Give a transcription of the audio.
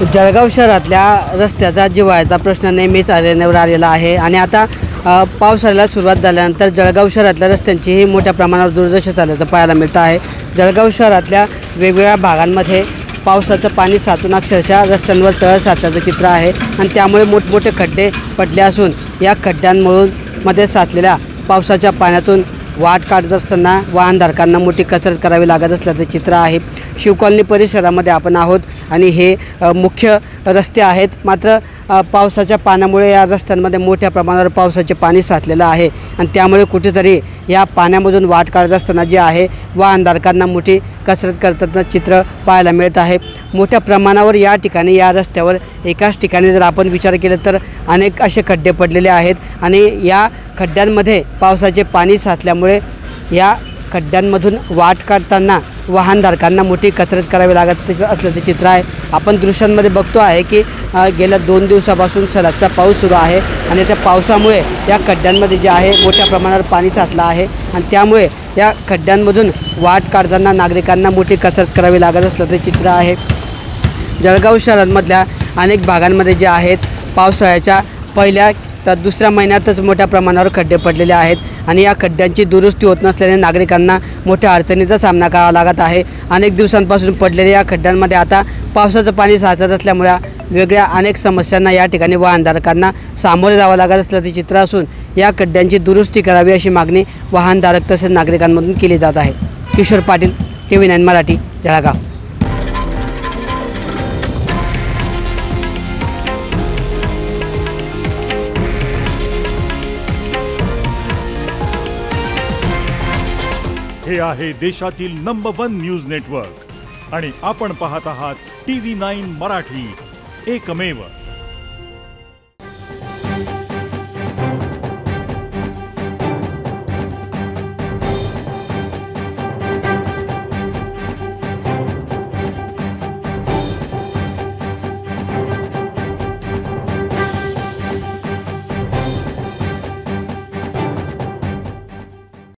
जळगाव शहरातल्या रस्त्याचा जिव्हाळ्याचा प्रश्न नेहमीच ऐरणीवर आलेला आहे आणि आता पावसाळ्याला सुरुवात झाल्यानंतर जळगाव शहरातल्या रस्त्यांचीही मोठ्या प्रमाणावर दुर्दशा झाल्याचं पाहायला मिळतं आहे। जळगाव शहरातल्या वेगवेगळ्या भागांमध्ये पावसाचं पाणी साचून अक्षरशः रस्त्यांवर तळ साचल्याचं चित्र आहे आणि त्यामुळे मोठमोठे खड्डे पडले असून या खड्ड्यांमध्ये साचलेल्या पावसाच्या पाण्यातून वाट काढत असताना वाहनधारकांना मोठी कसरत करावी लागत असल्याचं चित्र आहे। शिवकॉलनी परिसरामध्ये आपण आहोत आणि हे मुख्य रस्ते आहेत, मात्र पावसाच्या पाण्यामुळे या रस्त्यांमध्ये मोठ्या प्रमाणावर पावसाचे पाणी साचलेलं आहे आणि त्यामुळे कुठेतरी या पाण्यामधून वाट काढत असताना जे आहे वाहनधारकांना मोठी कसरत करताना चित्र पाहायला मिळत आहे। मोठ्या प्रमाणावर या ठिकाणी या रस्त्यावर एकाच ठिकाणी जर आपण विचार केला तर अनेक असे खड्डे पडलेले आहेत आणि या खड्ड्यांमध्ये पावसाचे पाणी साचल्यामुळे या खड्ड्यांमधून वाट काढताना वाहनधारकांना मोठी कसरत करावी लागत असल्याचे चित्र आहे। आपण दृश्यांमध्ये बघतो आहे की गेल्या 2 दिवसापासून सलगचा पाऊस सुरू आहे आणि त्या पावसामुळे या खड्ड्यांमध्ये जे आहे मोठ्या प्रमाणावर पाणी साचलं आहे आणि त्यामुळे या खड्ड्यांमधून वाट काढताना नागरिकांना मोठी कसरत करावी लागत असल्याचे चित्र आहे। जळगाव शहरांमधल्या अनेक भागांमध्ये जे आहेत पावसाळ्याच्या पहिल्या तर दुसऱ्या महिन्यातच मोठ्या प्रमाणावर खड्डे पडलेले आहेत आणि या खड्ड्यांची दुरुस्ती होत नसल्याने नागरिकांना मोठ्या अडचणीचा सामना करावा लागत आहे। अनेक दिवसांपासून पडलेल्या या खड्ड्यांमध्ये आता पावसाचं पाणी साचत असल्यामुळे वेगळ्या अनेक समस्यांना या ठिकाणी वाहनधारकांना सामोरे जावं लागत असल्याचे चित्र असून या खड्ड्यांची दुरुस्ती करावी अशी मागणी वाहनधारक तसेच नागरिकांमधून केली जात आहे। किशोर पाटील, TV9 मराठी, जळगाव। हे आहे देशातील नंबर 1 न्यूज नेटवर्क आणि आपण पाहत आहात TV9 मराठी, एकमेव।